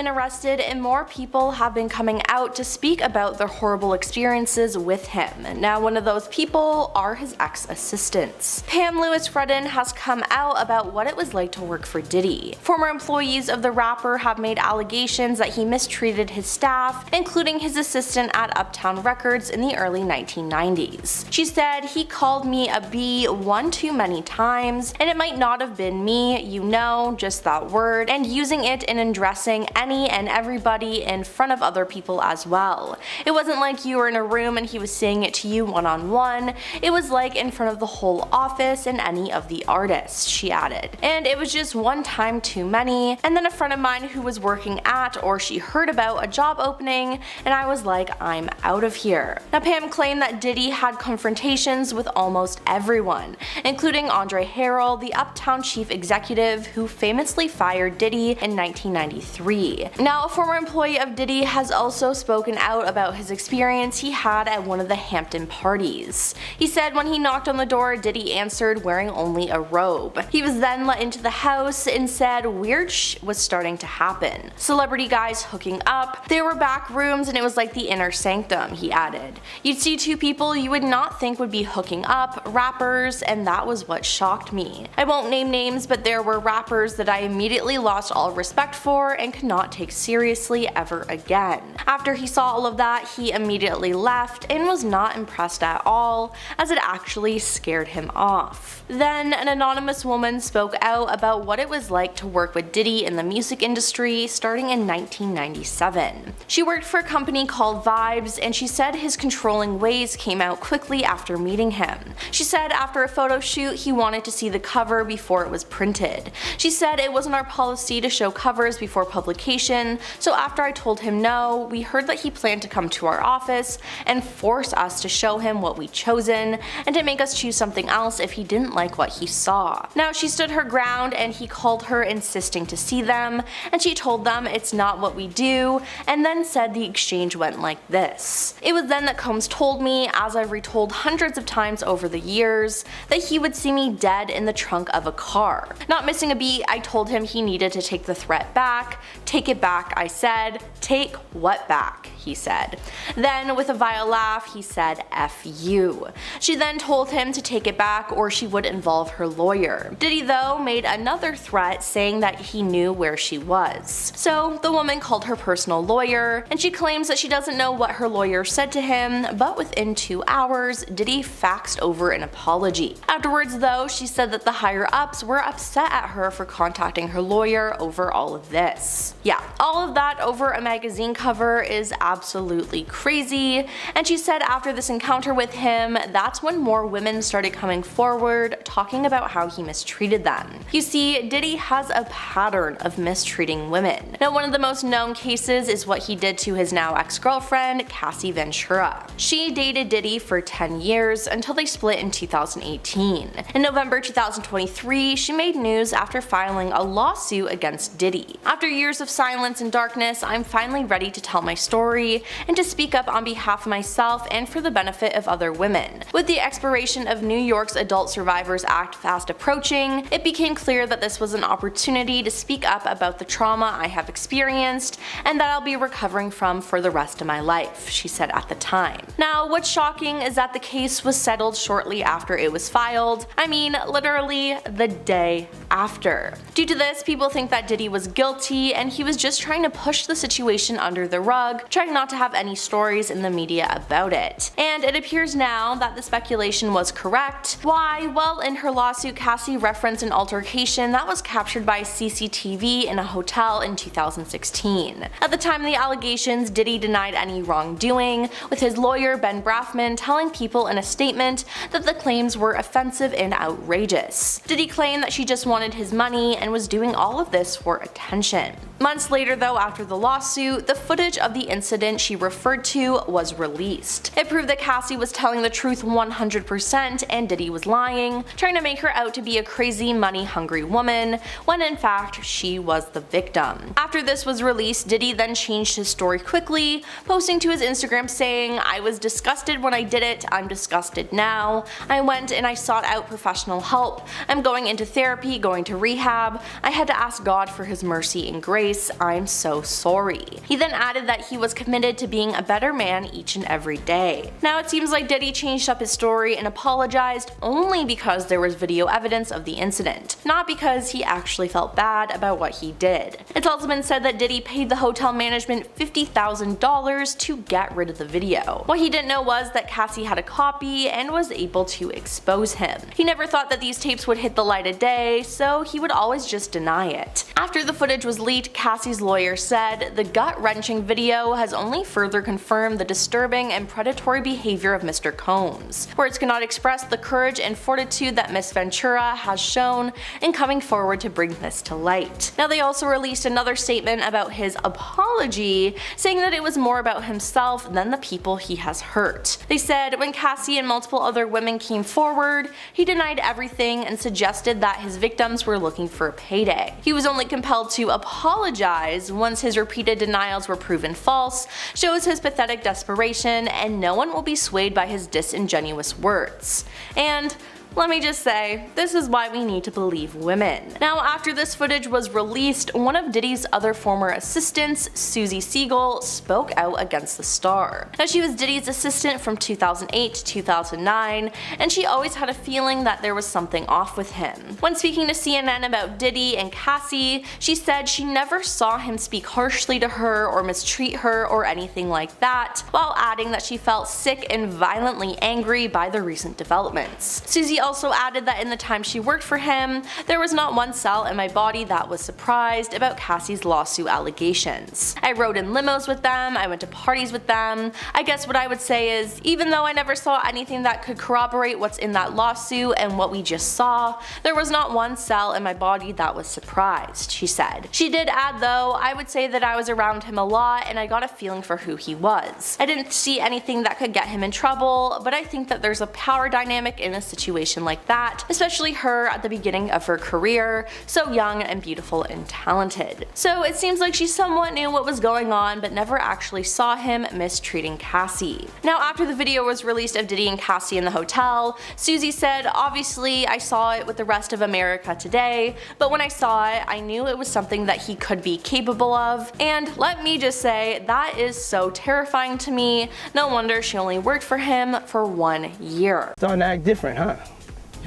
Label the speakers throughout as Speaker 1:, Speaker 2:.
Speaker 1: been arrested and more people have been coming out to speak about their horrible experiences with him. Now, one of those people are his ex-assistants. Pam Lewis-Redden has come out about what it was like to work for Diddy. Former employees of the rapper have made allegations that he mistreated his staff, including his assistant at Uptown Records in the early 1990s. She said, "He called me a B one too many times, and it might not have been me, you know, just that word, and using it in undressing any and everybody in front of other people as well. It wasn't like you were in a room and he was saying it to you one-on-one, it was like in front of the whole office and any of the artists," she added. "And it was just one time too many, and then a friend of mine who was working at or she heard about a job opening, and I was like, I'm out of here." Now, Pam claimed that Diddy had confrontations with almost everyone, including Andre Harrell, the Uptown chief executive who famously fired Diddy in 1993. Now, a former employee of Diddy has also spoken out about his experience he had at one of the Hampton parties. He said when he knocked on the door, Diddy answered wearing only a robe. He was then let into the house and said weird was starting to happen. Celebrity guys hooking up, there were back rooms and it was like the inner sanctum, he added. You'd see two people you would not think would be hooking up, rappers, and that was what shocked me. I won't name names, but there were rappers that I immediately lost all respect for and could not take seriously ever again. After he saw all of that, he immediately left and was not impressed at all, as it actually scared him off. Then an anonymous woman spoke out about what it was like to work with Diddy in the music industry starting in 1997. She worked for a company called Vibes, and she said his controlling ways came out quickly after meeting him. She said after a photo shoot he wanted to see the cover before it was printed. She said it wasn't our policy to show covers before publication, so after I told him no, we heard that he planned to come to our office and force us to show him what we'd chosen and to make us choose something else if he didn't like what he saw. Now, she stood her ground and he called her insisting to see them, and she told them it's not what we do, and then said the exchange went like this. It was then that Combs told me, as I've retold hundreds of times over the years, that he would see me dead in the trunk of a car. Not missing a beat, I told him he needed to take the threat back. Take it back, I said. Take what back? He said. Then, with a vile laugh, he said, F you. She then told him to take it back or she would involve her lawyer. Diddy, though, made another threat saying that he knew where she was. So the woman called her personal lawyer, and she claims that she doesn't know what her lawyer said to him, but within 2 hours, Diddy faxed over an apology. Afterwards, though, she said that the higher-ups were upset at her for contacting her lawyer over all of this. Yeah, all of that over a magazine cover is absolutely crazy, and she said after this encounter with him, that's when more women started coming forward talking about how he mistreated them. You see, Diddy has a pattern of mistreating women. Now, one of the most known cases is what he did to his now ex-girlfriend, Cassie Ventura. She dated Diddy for 10 years until they split in 2018. In November 2023, she made news after filing a lawsuit against Diddy. After years of silence and darkness, I'm finally ready to tell my story and to speak up on behalf of myself and for the benefit of other women. With the expiration of New York's Adult Survivors Act fast approaching, it became clear that this was an opportunity to speak up about the trauma I have experienced and that I'll be recovering from for the rest of my life, she said at the time. Now, what's shocking is that the case was settled shortly after it was filed. I mean, literally the day after. Due to this, people think that Diddy was guilty and he was just trying to push the situation under the rug, trying not to have any stories in the media about it. And it appears now that the speculation was correct. Why? Well, in her lawsuit, Cassie referenced an altercation that was captured by CCTV in a hotel in 2016. At the time of the allegations, Diddy denied any wrongdoing, with his lawyer Ben Brafman telling people in a statement that the claims were offensive and outrageous. Diddy claimed that she just wanted his money and was doing all of this for attention. Months later, though, after the lawsuit, the footage of the incident she referred to was released. It proved that Cassie was telling the truth 100% and Diddy was lying, trying to make her out to be a crazy, money-hungry woman, when in fact she was the victim. After this was released, Diddy then changed his story quickly, posting to his Instagram saying, I was disgusted when I did it, I'm disgusted now. I went and I sought out professional help. I'm going into therapy, going to rehab. I had to ask God for his mercy and grace. disgrace. I'm so sorry. He then added that he was committed to being a better man each and every day. Now it seems like Diddy changed up his story and apologized only because there was video evidence of the incident, not because he actually felt bad about what he did. It's also been said that Diddy paid the hotel management $50,000 to get rid of the video. What he didn't know was that Cassie had a copy and was able to expose him. He never thought that these tapes would hit the light of day, so he would always just deny it. After the footage was leaked, Cassie's lawyer said, "The gut-wrenching video has only further confirmed the disturbing and predatory behavior of Mr. Combs. Words cannot express the courage and fortitude that Miss Ventura has shown in coming forward to bring this to light." Now they also released another statement about his apology, saying that it was more about himself than the people he has hurt. They said, "When Cassie and multiple other women came forward, he denied everything and suggested that his victims were looking for a payday. He was only compelled to apologize once his repeated denials were proven false, shows his pathetic desperation, and no one will be swayed by his disingenuous words." And let me just say, this is why we need to believe women. Now after this footage was released, one of Diddy's other former assistants, Susie Seagull, spoke out against the star. Now she was Diddy's assistant from 2008 to 2009, and she always had a feeling that there was something off with him. When speaking to CNN about Diddy and Cassie, she said she never saw him speak harshly to her or mistreat her or anything like that, while adding that she felt sick and violently angry by the recent developments. Susie also added that in the time she worked for him, there was not one cell in my body that was surprised about Cassie's lawsuit allegations. I rode in limos with them, I went to parties with them. I guess what I would say is, even though I never saw anything that could corroborate what's in that lawsuit and what we just saw, there was not one cell in my body that was surprised," she said. She did add though, "I would say that I was around him a lot and I got a feeling for who he was. I didn't see anything that could get him in trouble, but I think that there's a power dynamic in a situation like that, especially her at the beginning of her career, so young and beautiful and talented." So it seems like she somewhat knew what was going on but never actually saw him mistreating Cassie. Now after the video was released of Diddy and Cassie in the hotel, Susie said, "Obviously I saw it with the rest of America today, but when I saw it I knew it was something that he could be capable of, and let me just say that is so terrifying to me. No wonder she only worked for him for 1 year."
Speaker 2: Starting to act different, huh?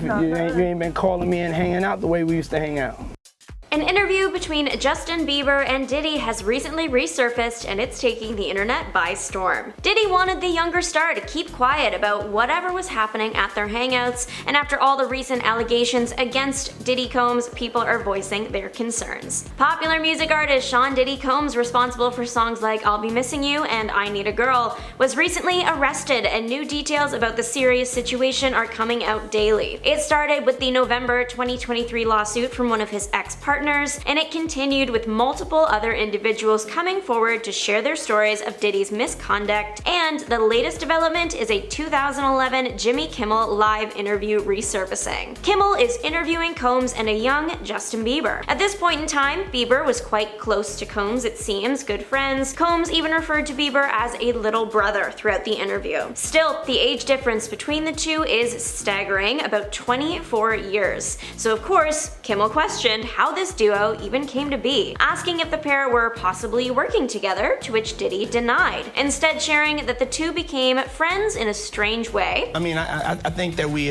Speaker 2: You ain't been calling me and hanging out the way we used to hang out.
Speaker 3: An interview between Justin Bieber and Diddy has recently resurfaced, and it's taking the internet by storm. Diddy wanted the younger star to keep quiet about whatever was happening at their hangouts, and after all the recent allegations against Diddy Combs, people are voicing their concerns. Popular music artist Sean Diddy Combs, responsible for songs like "I'll Be Missing You" and "I Need a Girl," was recently arrested, and new details about the serious situation are coming out daily. It started with the November 2023 lawsuit from one of his ex-partners, and it continued with multiple other individuals coming forward to share their stories of Diddy's misconduct, and the latest development is a 2011 Jimmy Kimmel live interview resurfacing. Kimmel is interviewing Combs and a young Justin Bieber. At this point in time, Bieber was quite close to Combs, it seems, good friends. Combs even referred to Bieber as a little brother throughout the interview. Still, the age difference between the two is staggering, about 24 years. So of course, Kimmel questioned how this duo even came to be, asking if the pair were possibly working together, to which Diddy denied, instead sharing that the two became friends in a strange way.
Speaker 2: I mean, I think that we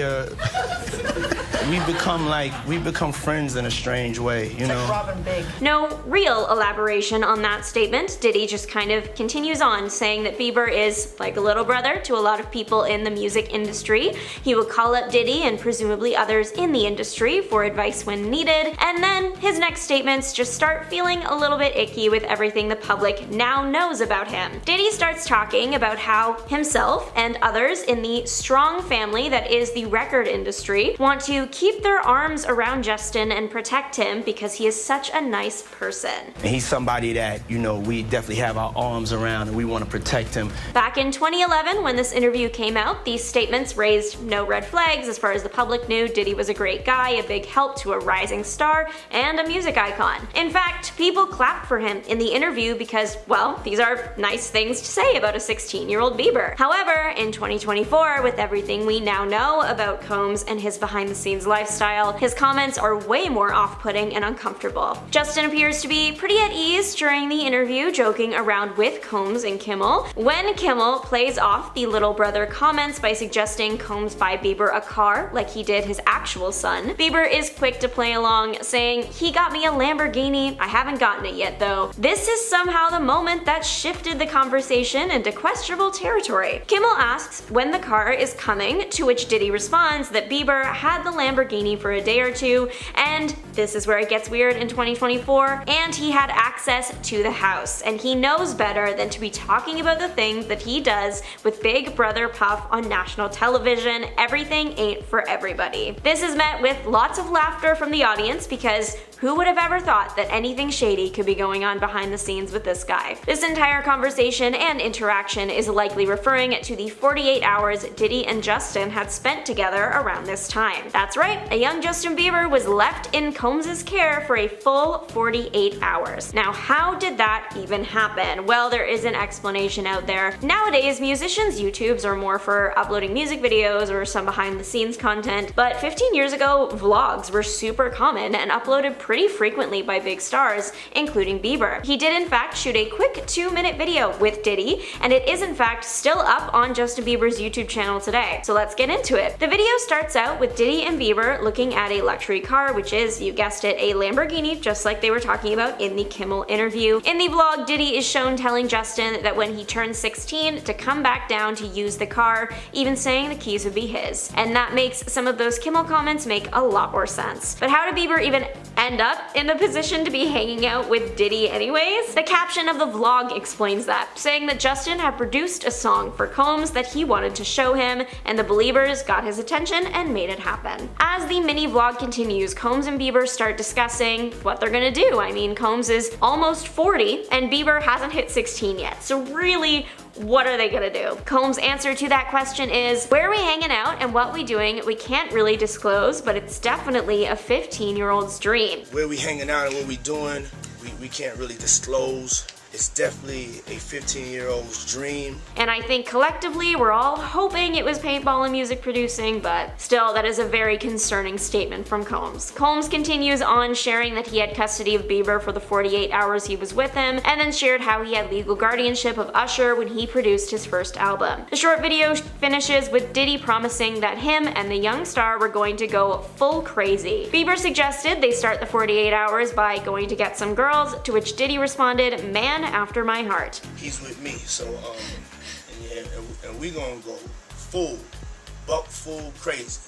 Speaker 2: become friends in a strange way, you know?
Speaker 4: Like Robin Big.
Speaker 3: No real elaboration on that statement. Diddy just kind of continues on, saying that Bieber is like a little brother to a lot of people in the music industry. He will call up Diddy and presumably others in the industry for advice when needed, and then his next statements just start feeling a little bit icky with everything the public now knows about him. Diddy starts talking about how himself and others in the strong family that is the record industry want to keep their arms around Justin and protect him because he is such a nice person.
Speaker 2: He's somebody that, you know, we definitely have our arms around and we want to protect him.
Speaker 3: Back in 2011, when this interview came out, these statements raised no red flags as far as the public knew. Diddy was a great guy, a big help to a rising star, and and a music icon. In fact, people clapped for him in the interview because, well, these are nice things to say about a 16-year-old Bieber. However, in 2024, with everything we now know about Combs and his behind-the-scenes lifestyle, his comments are way more off-putting and uncomfortable. Justin appears to be pretty at ease during the interview, joking around with Combs and Kimmel. When Kimmel plays off the little brother comments by suggesting Combs buy Bieber a car like he did his actual son, Bieber is quick to play along, saying, "He got me a Lamborghini, I haven't gotten it yet though." This is somehow the moment that shifted the conversation into questionable territory. Kimmel asks when the car is coming, to which Diddy responds that Bieber had the Lamborghini for a day or two, and this is where it gets weird in 2024, and he had access to the house, and he knows better than to be talking about the things that he does with Big Brother Puff on national television. Everything ain't for everybody. This is met with lots of laughter from the audience because who would have ever thought that anything shady could be going on behind the scenes with this guy? This entire conversation and interaction is likely referring to the 48 hours Diddy and Justin had spent together around this time. That's right, a young Justin Bieber was left in Combs' care for a full 48 hours. Now, how did that even happen? Well, there is an explanation out there. Nowadays, musicians' YouTubes are more for uploading music videos or some behind the scenes content, but 15 years ago, vlogs were super common and uploaded pretty frequently by big stars, including Bieber. He did in fact shoot a quick 2-minute video with Diddy, and it is in fact still up on Justin Bieber's YouTube channel today. So let's get into it. The video starts out with Diddy and Bieber looking at a luxury car, which is, you guessed it, a Lamborghini, just like they were talking about in the Kimmel interview. In the vlog, Diddy is shown telling Justin that when he turns 16 to come back down to use the car, even saying the keys would be his. And that makes some of those Kimmel comments make a lot more sense. But how did Bieber even end up in the position to be hanging out with Diddy anyways? The caption of the vlog explains that, saying that Justin had produced a song for Combs that he wanted to show him, and the Believers got his attention and made it happen. As the mini vlog continues, Combs and Bieber start discussing what they're gonna do. I mean, Combs is almost 40 and Bieber hasn't hit 16 yet, so really, what are they gonna do? Combs' answer to that question is, "Where are we hanging out and what we doing, we can't really disclose, but it's definitely a 15-year-old's dream."
Speaker 4: Where we hanging out and what we doing, we can't really disclose. It's definitely a 15-year-old's dream.
Speaker 3: And I think collectively we're all hoping it was paintball and music producing, but still, that is a very concerning statement from Combs. Combs continues on sharing that he had custody of Bieber for the 48 hours he was with him, and then shared how he had legal guardianship of Usher when he produced his first album. The short video finishes with Diddy promising that him and the young star were going to go full crazy. Bieber suggested they start the 48 hours by going to get some girls, to which Diddy responded, "Man after my heart."
Speaker 4: He's with me, so and we gonna go full crazy.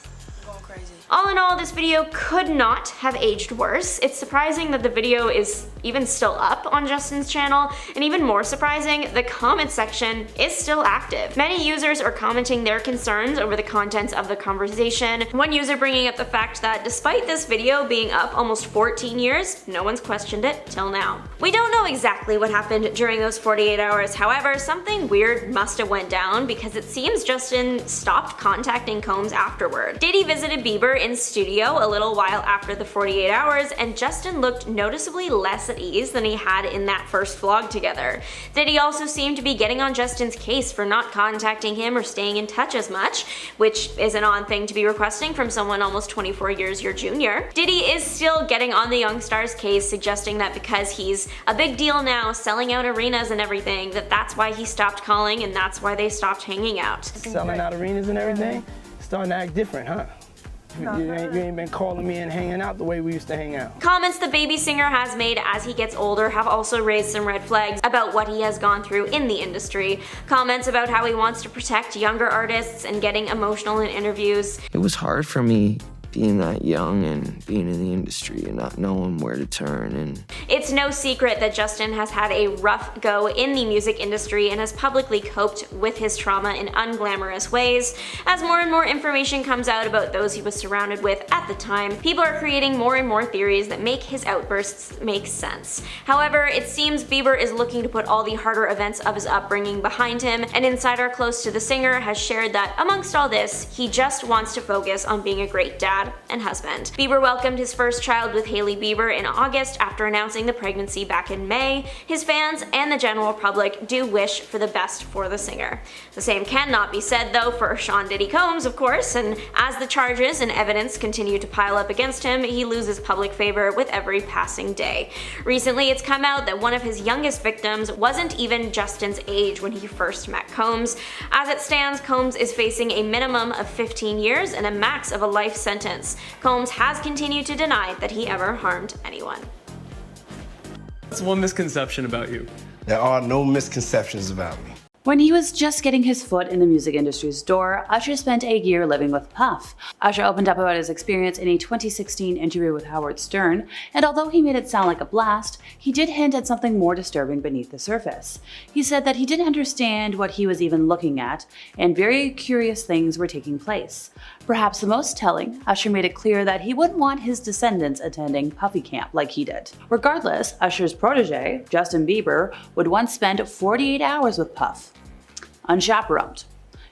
Speaker 1: Going crazy.
Speaker 3: All in all, this video could not have aged worse. It's surprising that the video is even still up on Justin's channel, and even more surprising, the comment section is still active. Many users are commenting their concerns over the contents of the conversation. One user bringing up the fact that despite this video being up almost 14 years, no one's questioned it till now. We don't know exactly what happened during those 48 hours, however, something weird must have went down because it seems Justin stopped contacting Combs afterward. Diddy visited Bieber in studio a little while after the 48 hours, and Justin looked noticeably less at ease than he had in that first vlog together. Diddy also seemed to be getting on Justin's case for not contacting him or staying in touch as much, which is an odd thing to be requesting from someone almost 24 years your junior. Diddy is still getting on the young star's case, suggesting that because he's a big deal now, selling out arenas and everything, that's why he stopped calling and that's why they stopped hanging out.
Speaker 2: Selling out arenas and everything, starting to act different, huh? You ain't been calling me and hanging out the way we used to hang out.
Speaker 3: Comments the baby singer has made as he gets older have also raised some red flags about what he has gone through in the industry. Comments about how he wants to protect younger artists and getting emotional in interviews.
Speaker 5: It was hard for me being that young and being in the industry and not knowing where to turn. And
Speaker 3: it's no secret that Justin has had a rough go in the music industry and has publicly coped with his trauma in unglamorous ways. As more and more information comes out about those he was surrounded with at the time, people are creating more and more theories that make his outbursts make sense. However, it seems Bieber is looking to put all the harder events of his upbringing behind him. An insider close to the singer has shared that amongst all this, he just wants to focus on being a great dad dad and husband. Bieber welcomed his first child with Hailey Bieber in August after announcing the pregnancy back in May. His fans and the general public do wish for the best for the singer. The same cannot be said though for Sean Diddy Combs, of course, and as the charges and evidence continue to pile up against him, he loses public favor with every passing day. Recently, it's come out that one of his youngest victims wasn't even Justin's age when he first met Combs. As it stands, Combs is facing a minimum of 15 years and a max of a life sentence. Combs has continued to deny that he ever harmed anyone.
Speaker 6: What's one misconception about you?
Speaker 4: There are no misconceptions about me.
Speaker 7: When he was just getting his foot in the music industry's door, Usher spent a year living with Puff. Usher opened up about his experience in a 2016 interview with Howard Stern, and although he made it sound like a blast, he did hint at something more disturbing beneath the surface. He said that he didn't understand what he was even looking at, and very curious things were taking place. Perhaps the most telling, Usher made it clear that he wouldn't want his descendants attending Puffy Camp like he did. Regardless, Usher's protege, Justin Bieber, would once spend 48 hours with Puff, unchaperoned.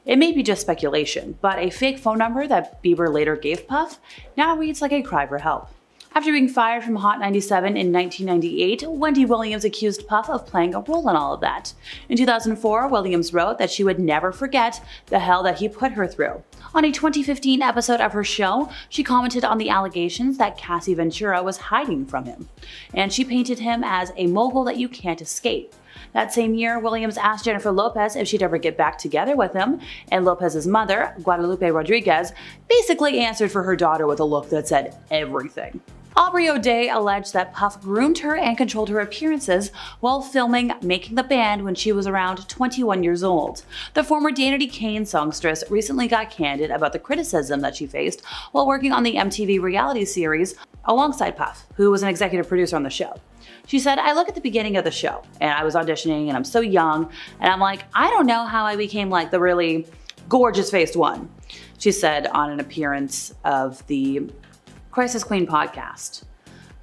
Speaker 7: It may be just speculation, but a fake phone number that Bieber later gave Puff now reads like a cry for help. After being fired from Hot 97 in 1998, Wendy Williams accused Puff of playing a role in all of that. In 2004, Williams wrote that she would never forget the hell that he put her through. On a 2015 episode of her show, she commented on the allegations that Cassie Ventura was hiding from him, and she painted him as a mogul that you can't escape. That same year, Williams asked Jennifer Lopez if she'd ever get back together with him, and Lopez's mother, Guadalupe Rodriguez, basically answered for her daughter with a look that said everything. Aubrey O'Day alleged that Puff groomed her and controlled her appearances while filming Making the Band when she was around 21 years old. The former Danity Kane songstress recently got candid about the criticism that she faced while working on the MTV reality series alongside Puff, who was an executive producer on the show. She said, "I look at the beginning of the show, and I was auditioning, and I'm so young, and I'm like, I don't know how I became like the really gorgeous-faced one," she said on an appearance of the Crisis Queen podcast.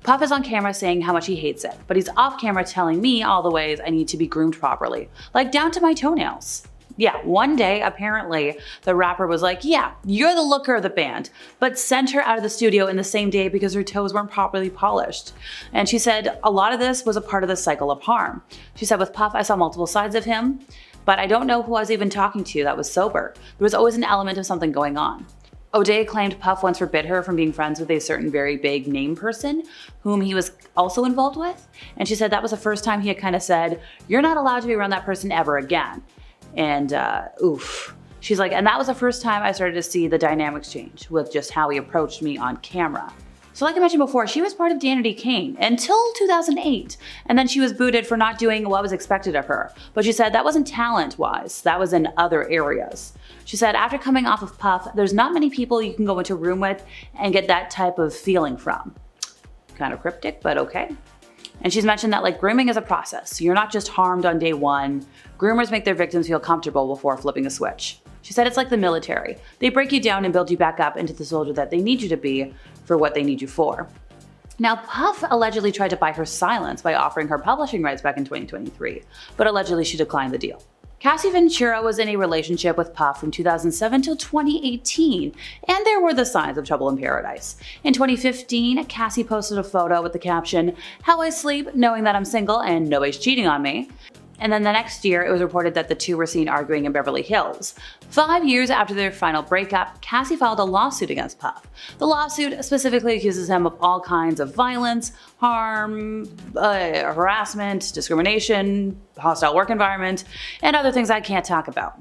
Speaker 7: Puff is on camera saying how much he hates it, but he's off camera telling me all the ways I need to be groomed properly, like down to my toenails. Yeah, one day, apparently, the rapper was like, "Yeah, you're the looker of the band," but sent her out of the studio in the same day because her toes weren't properly polished. And she said a lot of this was a part of the cycle of harm. She said, "With Puff, I saw multiple sides of him, but I don't know who I was even talking to that was sober. There was always an element of something going on." O'Day claimed Puff once forbid her from being friends with a certain very big name person whom he was also involved with. And she said that was the first time he had kind of said, "You're not allowed to be around that person ever again." And oof. She's like, and that was the first time I started to see the dynamics change with just how he approached me on camera. So like I mentioned before, she was part of Danity Kane until 2008, and then she was booted for not doing what was expected of her. But she said that wasn't talent-wise, that was in other areas. She said after coming off of Puff, there's not many people you can go into a room with and get that type of feeling from. Kind of cryptic, but okay. And she's mentioned that like grooming is a process. You're not just harmed on day one. Groomers make their victims feel comfortable before flipping a switch. She said it's like the military. They break you down and build you back up into the soldier that they need you to be for what they need you for. Now, Puff allegedly tried to buy her silence by offering her publishing rights back in 2023, but allegedly she declined the deal. Cassie Ventura was in a relationship with Puff from 2007 till 2018, and there were the signs of trouble in paradise. In 2015, Cassie posted a photo with the caption, "How I sleep knowing that I'm single and nobody's cheating on me." And then the next year, it was reported that the two were seen arguing in Beverly Hills. 5 years after their final breakup, Cassie filed a lawsuit against Puff. The lawsuit specifically accuses him of all kinds of violence, harm, harassment, discrimination, hostile work environment, and other things I can't talk about.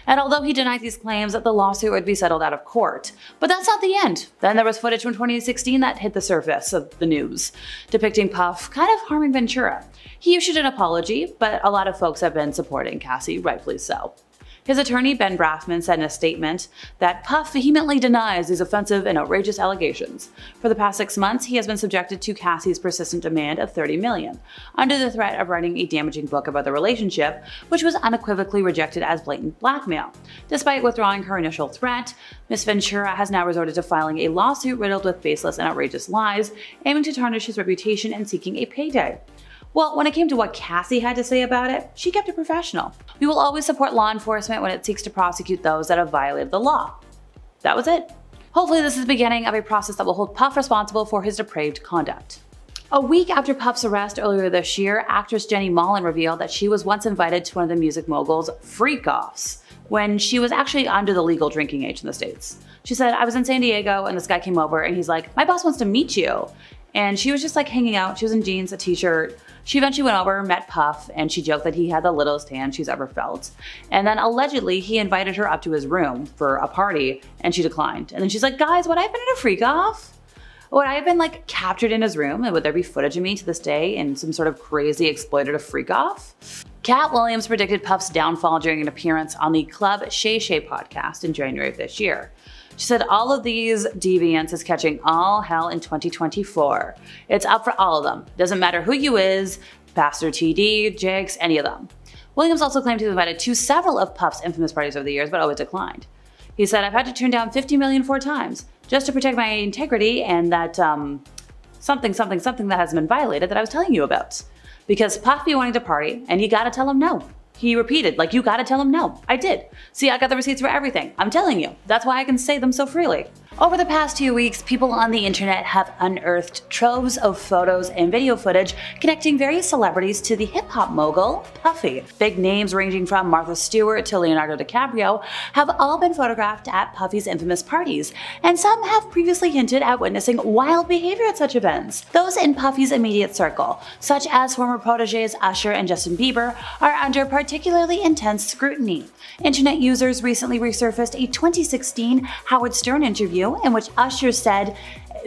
Speaker 7: And although he denied these claims, the lawsuit would be settled out of court. But that's not the end. Then there was footage from 2016 that hit the surface of the news, depicting Puff kind of harming Ventura. He issued an apology, but a lot of folks have been supporting Cassie, rightfully so. His attorney, Ben Brafman, said in a statement that Puff vehemently denies these offensive and outrageous allegations. For the past 6 months, he has been subjected to Cassie's persistent demand of $30 million, under the threat of writing a damaging book about the relationship, which was unequivocally rejected as blatant blackmail. Despite withdrawing her initial threat, Ms. Ventura has now resorted to filing a lawsuit riddled with baseless and outrageous lies, aiming to tarnish his reputation and seeking a payday. Well, when it came to what Cassie had to say about it, she kept it professional. "We will always support law enforcement when it seeks to prosecute those that have violated the law." That was it. Hopefully this is the beginning of a process that will hold Puff responsible for his depraved conduct. A week after Puff's arrest earlier this year, actress Jenny Mullen revealed that she was once invited to one of the music mogul's freak-offs when she was actually under the legal drinking age in the States. She said, "I was in San Diego and this guy came over and he's like, 'My boss wants to meet you.' And she was just like hanging out. She was in jeans, a t-shirt. She eventually went over, met Puff, and she joked that he had the littlest hand she's ever felt. And then allegedly he invited her up to his room for a party and she declined. And then she's like, 'Guys, would I have been in a freak-off? Would I have been like captured in his room, and would there be footage of me to this day in some sort of crazy exploitative freak-off?' Cat Williams predicted Puff's downfall during an appearance on the Club Shay Shay podcast in January of this year. She said, 'All of these deviants is catching all hell in 2024. It's up for all of them. Doesn't matter who you is, Pastor TD, Jigs, any of them.' Williams also claimed he was invited to several of Puff's infamous parties over the years, but always declined. He said, 'I've had to turn down $50 million 4 times just to protect my integrity and that something that hasn't been violated that I was telling you about. Because Puff be wanting to party and you gotta tell him no.' He repeated, like, 'You gotta tell him no.' I did. See, I got the receipts for everything. I'm telling you. That's why I can say them so freely." Over the past 2 weeks, people on the internet have unearthed troves of photos and video footage connecting various celebrities to the hip-hop mogul, Puffy. Big names ranging from Martha Stewart to Leonardo DiCaprio have all been photographed at Puffy's infamous parties, and some have previously hinted at witnessing wild behavior at such events. Those in Puffy's immediate circle, such as former proteges Usher and Justin Bieber, are under particularly intense scrutiny. Internet users recently resurfaced a 2016 Howard Stern interview in which Usher said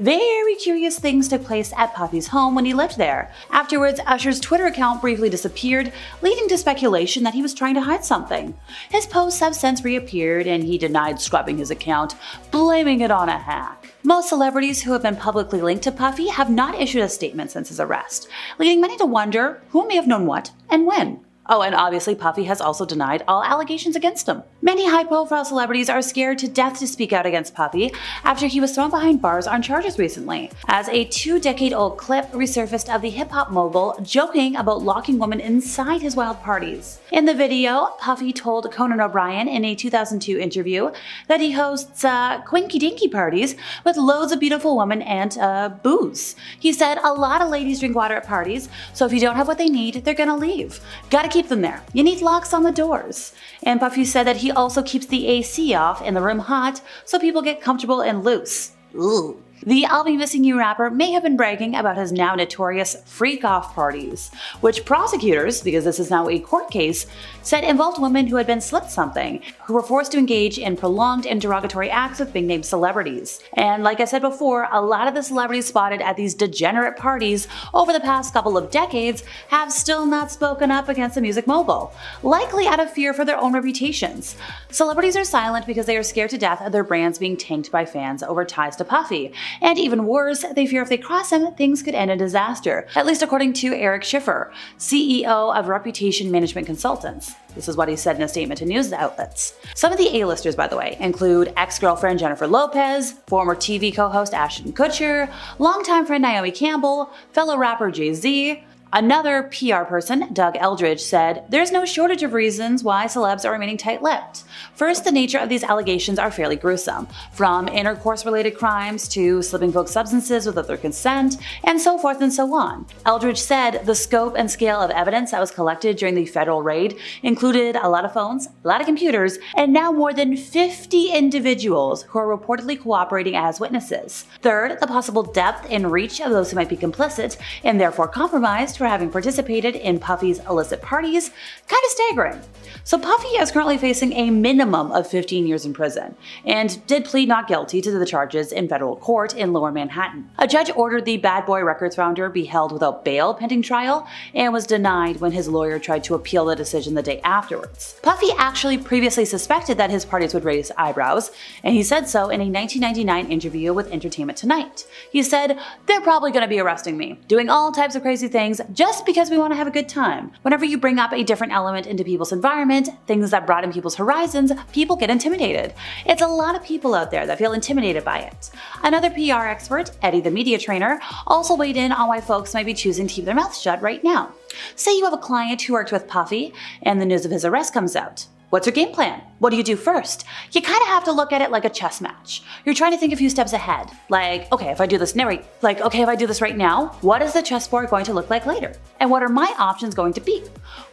Speaker 7: very curious things took place at Puffy's home when he lived there. Afterwards, Usher's Twitter account briefly disappeared, leading to speculation that he was trying to hide something. His posts have since reappeared and he denied scrubbing his account, blaming it on a hack. Most celebrities who have been publicly linked to Puffy have not issued a statement since his arrest, leading many to wonder who may have known what and when. Oh, and obviously Puffy has also denied all allegations against him. Many high-profile celebrities are scared to death to speak out against Puffy after he was thrown behind bars on charges recently, as a 2-decade-old clip resurfaced of the hip-hop mogul joking about locking women inside his wild parties. In the video, Puffy told Conan O'Brien in a 2002 interview that he hosts quinky-dinky parties with loads of beautiful women and booze. He said, "A lot of ladies drink water at parties, so if you don't have what they need, they're gonna leave. Gotta keep them there. You need locks on the doors." And Puffy said that he also keeps the AC off and the room hot so people get comfortable and loose. Ooh. The I'll Be Missing You rapper may have been bragging about his now notorious freak-off parties, which prosecutors, because this is now a court case, said involved women who had been slipped something, who were forced to engage in prolonged and derogatory acts with big-name celebrities. And like I said before, a lot of the celebrities spotted at these degenerate parties over the past couple of decades have still not spoken up against the music mogul, likely out of fear for their own reputations. Celebrities are silent because they are scared to death of their brands being tanked by fans over ties to Puffy. And even worse, they fear if they cross him, things could end in disaster, at least according to Eric Schiffer, CEO of Reputation Management Consultants. This is what he said in a statement to news outlets. Some of the A-listers, by the way, include ex-girlfriend Jennifer Lopez, former TV co-host Ashton Kutcher, longtime friend Naomi Campbell, fellow rapper Jay-Z. Another PR person, Doug Eldridge, said, "There's no shortage of reasons why celebs are remaining tight-lipped. First, the nature of these allegations are fairly gruesome, from intercourse-related crimes to slipping folks substances without their consent, and so forth and so on." Eldridge said the scope and scale of evidence that was collected during the federal raid included a lot of phones, a lot of computers, and now more than 50 individuals who are reportedly cooperating as witnesses. Third, the possible depth and reach of those who might be complicit and therefore compromised for having participated in Puffy's illicit parties, kind of staggering. So Puffy is currently facing a minimum of 15 years in prison, and did plead not guilty to the charges in federal court in Lower Manhattan. A judge ordered the Bad Boy Records founder be held without bail pending trial, and was denied when his lawyer tried to appeal the decision the day afterwards. Puffy actually previously suspected that his parties would raise eyebrows, and he said so in a 1999 interview with Entertainment Tonight. He said, "They're probably going to be arresting me, doing all types of crazy things just because we want to have a good time. Whenever you bring up a different element into people's environment, things that broaden people's horizons, people get intimidated. It's a lot of people out there that feel intimidated by it." Another PR expert, Eddie the media trainer, also weighed in on why folks might be choosing to keep their mouths shut right now. Say you have a client who worked with Puffy, and the news of his arrest comes out. What's your game plan? What do you do first? You kind of have to look at it like a chess match. You're trying to think a few steps ahead. Like, okay, if I do this right now, what is the chessboard going to look like later? And what are my options going to be?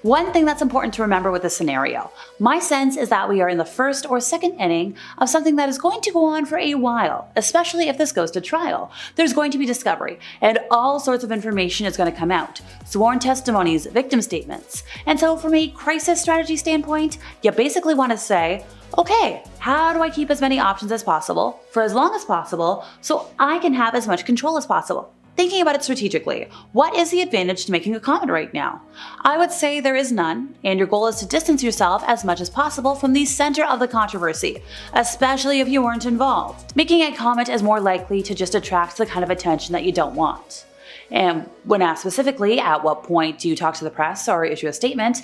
Speaker 7: One thing that's important to remember with this scenario, my sense is that we are in the first or second inning of something that is going to go on for a while, especially if this goes to trial. There's going to be discovery, and all sorts of information is going to come out. Sworn testimonies, victim statements. And so from a crisis strategy standpoint, you basically want to say, okay, how do I keep as many options as possible for as long as possible so I can have as much control as possible? Thinking about it strategically, what is the advantage to making a comment right now? I would say there is none, and your goal is to distance yourself as much as possible from the center of the controversy, especially if you weren't involved. Making a comment is more likely to just attract the kind of attention that you don't want. And when asked specifically, at what point do you talk to the press or issue a statement,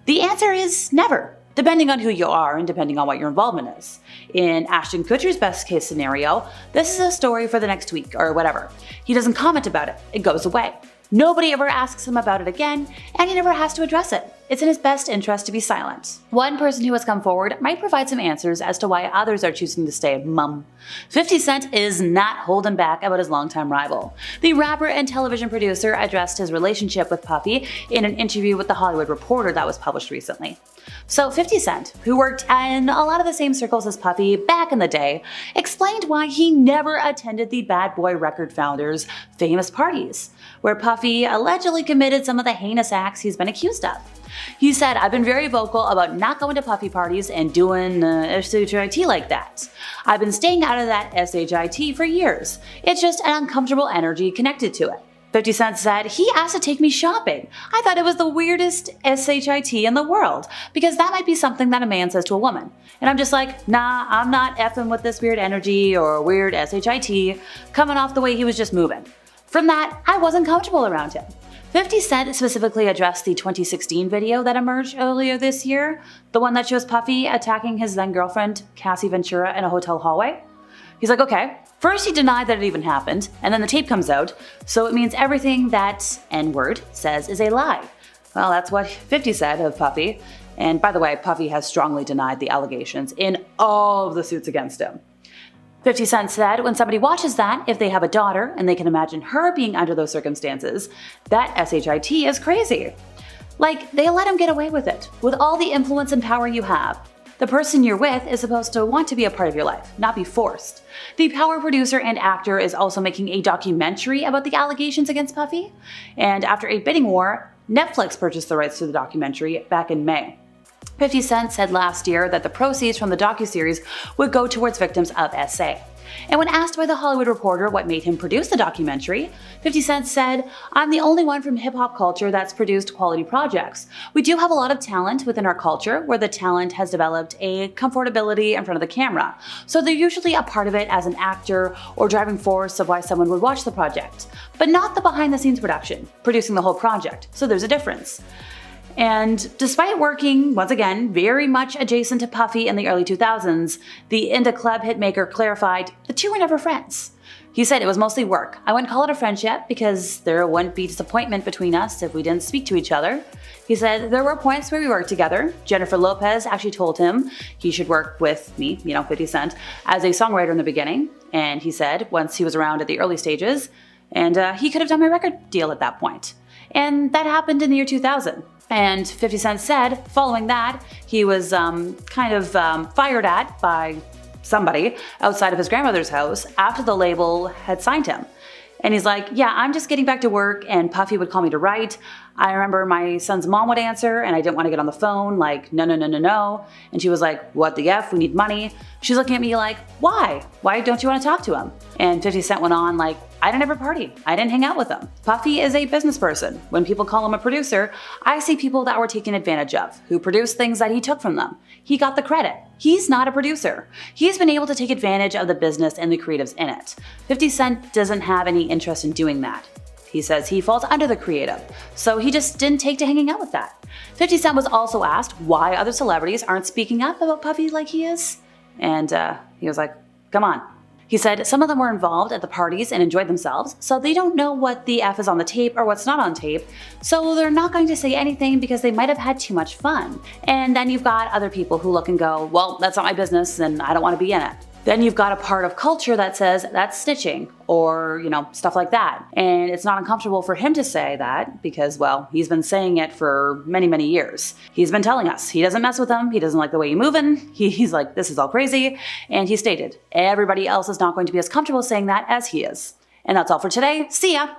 Speaker 7: the answer is never, depending on who you are and depending on what your involvement is. In Ashton Kutcher's best case scenario, this is a story for the next week or whatever. He doesn't comment about it, it goes away. Nobody ever asks him about it again, and he never has to address it. It's in his best interest to be silent. One person who has come forward might provide some answers as to why others are choosing to stay mum. 50 Cent is not holding back about his longtime rival. The rapper and television producer addressed his relationship with Puffy in an interview with The Hollywood Reporter that was published recently. So 50 Cent, who worked in a lot of the same circles as Puffy back in the day, explained why he never attended the Bad Boy record founders' famous parties, where Puffy allegedly committed some of the heinous acts he's been accused of. He said, "I've been very vocal about not going to Puffy parties and doing SHIT like that. I've been staying out of that SHIT for years. It's just an uncomfortable energy connected to it." 50 Cent said, "He asked to take me shopping. I thought it was the weirdest SHIT in the world, because that might be something that a man says to a woman. And I'm just like, nah, I'm not effing with this weird energy or weird SHIT, coming off the way he was just moving. From that, I wasn't comfortable around him." 50 Cent specifically addressed the 2016 video that emerged earlier this year, the one that shows Puffy attacking his then-girlfriend, Cassie Ventura, in a hotel hallway. He's like, okay, first he denied that it even happened, and then the tape comes out, so it means everything that N-word says is a lie. Well, that's what 50 said of Puffy, and by the way, Puffy has strongly denied the allegations in all of the suits against him. 50 Cent said when somebody watches that, if they have a daughter and they can imagine her being under those circumstances, that SHIT is crazy. Like, they let him get away with it, with all the influence and power you have. The person you're with is supposed to want to be a part of your life, not be forced. The Power producer and actor is also making a documentary about the allegations against Puffy, and after a bidding war, Netflix purchased the rights to the documentary back in May. 50 Cent said last year that the proceeds from the docuseries would go towards victims of SA. And when asked by The Hollywood Reporter what made him produce the documentary, 50 Cent said, "I'm the only one from hip-hop culture that's produced quality projects. We do have a lot of talent within our culture where the talent has developed a comfortability in front of the camera. So they're usually a part of it as an actor or driving force of why someone would watch the project, but not the behind-the-scenes production, producing the whole project. So there's a difference." And despite working, once again, very much adjacent to Puffy in the early 2000s, the indie club hitmaker clarified the two were never friends. He said it was mostly work. "I wouldn't call it a friendship because there wouldn't be disappointment between us if we didn't speak to each other." He said there were points where we worked together. Jennifer Lopez actually told him he should work with me, 50 Cent, as a songwriter in the beginning. And he said once he was around at the early stages, and he could have done my record deal at that point. And that happened in the year 2000. And 50 Cent said, following that, he was fired at by somebody outside of his grandmother's house after the label had signed him. And he's like, "Yeah, I'm just getting back to work, and Puffy would call me to write. I remember my son's mom would answer, and I didn't want to get on the phone, like, no. And she was like, 'What the F? We need money.' She's looking at me like, 'Why? Why don't you want to talk to him?' And 50 Cent went on like, 'I didn't ever party. I didn't hang out with him.' Puffy is a business person. When people call him a producer, I see people that were taken advantage of, who produced things that he took from them. He got the credit. He's not a producer. He's been able to take advantage of the business and the creatives in it. 50 Cent doesn't have any interest in doing that. He says he falls under the creative, so he just didn't take to hanging out with that." 50 Cent was also asked why other celebrities aren't speaking up about Puffy like he is, and he was like, "Come on." He said some of them were involved at the parties and enjoyed themselves, so they don't know what the F is on the tape or what's not on tape, so they're not going to say anything because they might have had too much fun. And then you've got other people who look and go, well, that's not my business and I don't want to be in it. Then you've got a part of culture that says that's snitching, or, stuff like that. And it's not uncomfortable for him to say that because, well, he's been saying it for many, many years. He's been telling us he doesn't mess with them, he doesn't like the way you're moving, he's like, this is all crazy. And he stated, everybody else is not going to be as comfortable saying that as he is. And that's all for today. See ya!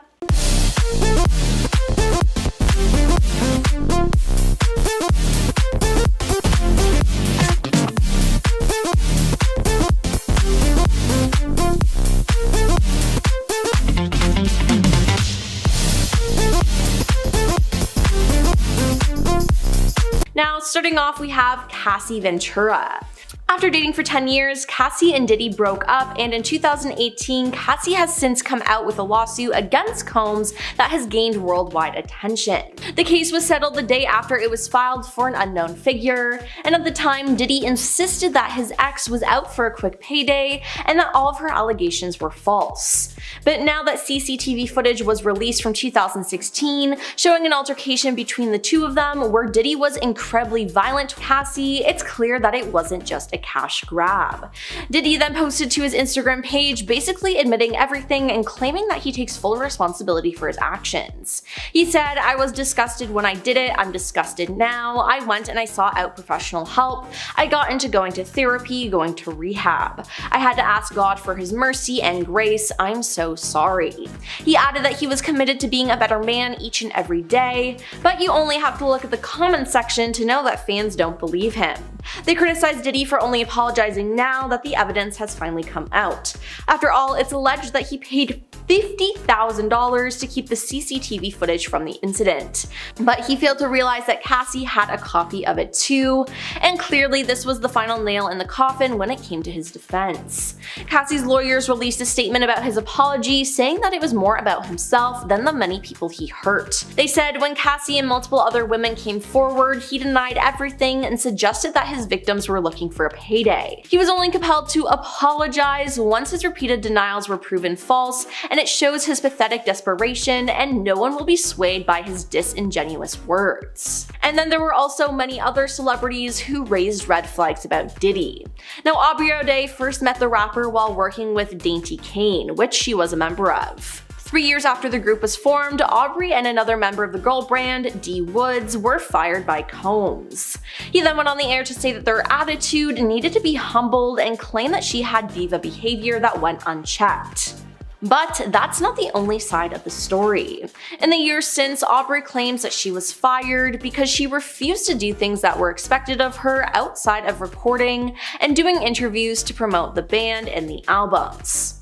Speaker 1: Now, starting off, we have Cassie Ventura. After dating for 10 years, Cassie and Diddy broke up, and in 2018, Cassie has since come out with a lawsuit against Combs that has gained worldwide attention. The case was settled the day after it was filed for an unknown figure, and at the time, Diddy insisted that his ex was out for a quick payday and that all of her allegations were false. But now that CCTV footage was released from 2016, showing an altercation between the two of them where Diddy was incredibly violent to Cassie, it's clear that it wasn't just a cash grab. Diddy then posted to his Instagram page basically admitting everything and claiming that he takes full responsibility for his actions. He said, "I was disgusted when I did it, I'm disgusted now. I went and I sought out professional help. I got into going to therapy, going to rehab. I had to ask God for his mercy and grace. I'm so sorry." He added that he was committed to being a better man each and every day, but you only have to look at the comment section to know that fans don't believe him. They criticized Diddy for only apologizing now that the evidence has finally come out. After all, it's alleged that he paid $50,000 to keep the CCTV footage from the incident. But he failed to realize that Cassie had a copy of it too, and clearly this was the final nail in the coffin when it came to his defense. Cassie's lawyers released a statement about his apology, saying that it was more about himself than the many people he hurt. They said when Cassie and multiple other women came forward, he denied everything and suggested that his victims were looking for a payday. He was only compelled to apologize once his repeated denials were proven false, and it shows his pathetic desperation, and no one will be swayed by his disingenuous words. And then there were also many other celebrities who raised red flags about Diddy. Now, Aubrey O'Day first met the rapper while working with Dainty Kane, which she was a member of. 3 years after the group was formed, Aubrey and another member of the girl brand, D Woods, were fired by Combs. He then went on the air to say that their attitude needed to be humbled and claim that she had diva behavior that went unchecked. But that's not the only side of the story. In the years since, Aubrey claims that she was fired because she refused to do things that were expected of her outside of recording and doing interviews to promote the band and the albums.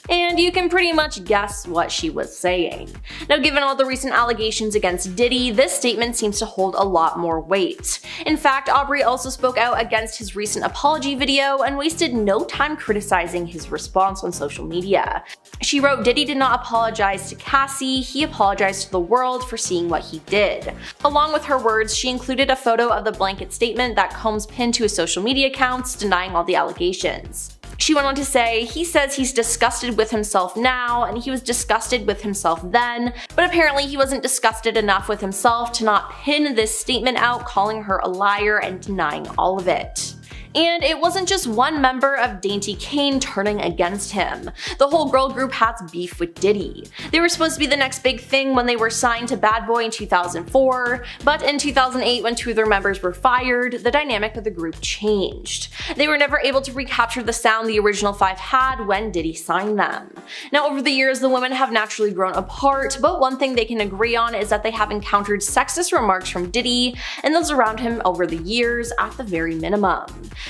Speaker 1: And you can pretty much guess what she was saying. Now, given all the recent allegations against Diddy, this statement seems to hold a lot more weight. In fact, Aubrey also spoke out against his recent apology video and wasted no time criticizing his response on social media. She wrote, "Diddy did not apologize to Cassie, he apologized to the world for seeing what he did." Along with her words, she included a photo of the blanket statement that Combs pinned to his social media accounts denying all the allegations. She went on to say, "He says he's disgusted with himself now, and he was disgusted with himself then, but apparently he wasn't disgusted enough with himself to not pin this statement out, calling her a liar and denying all of it." And it wasn't just one member of Dainty Kane turning against him. The whole girl group has beef with Diddy. They were supposed to be the next big thing when they were signed to Bad Boy in 2004, but in 2008 when two of their members were fired, the dynamic of the group changed. They were never able to recapture the sound the original five had when Diddy signed them. Now, over the years, the women have naturally grown apart, but one thing they can agree on is that they have encountered sexist remarks from Diddy and those around him over the years at the very minimum.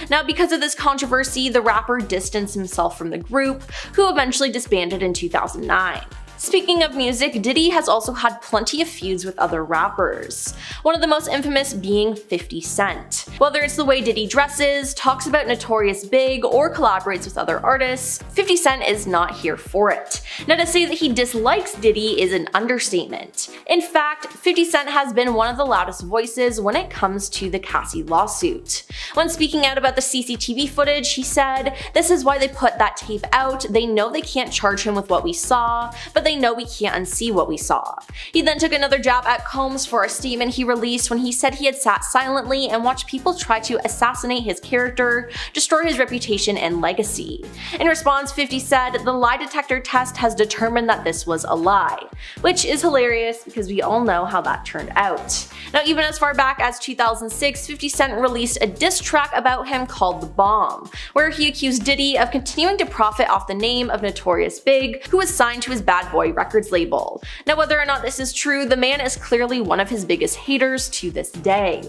Speaker 1: Now, because of this controversy, the rapper distanced himself from the group, who eventually disbanded in 2009. Speaking of music, Diddy has also had plenty of feuds with other rappers, one of the most infamous being 50 Cent. Whether it's the way Diddy dresses, talks about Notorious Big, or collaborates with other artists, 50 Cent is not here for it. Now, to say that he dislikes Diddy is an understatement. In fact, 50 Cent has been one of the loudest voices when it comes to the Cassie lawsuit. When speaking out about the CCTV footage, he said, "This is why they put that tape out. They know they can't charge him with what we saw, but they know we can't unsee what we saw." He then took another jab at Combs for a statement he released when he said he had sat silently and watched people try to assassinate his character, destroy his reputation and legacy. In response, 50 said, "The lie detector test has determined that this was a lie," which is hilarious because we all know how that turned out. Now, even as far back as 2006, 50 Cent released a diss track about him called The Bomb, where he accused Diddy of continuing to profit off the name of Notorious Big, who was signed to his Bad Boy Records label. Now, whether or not this is true, the man is clearly one of his biggest haters to this day.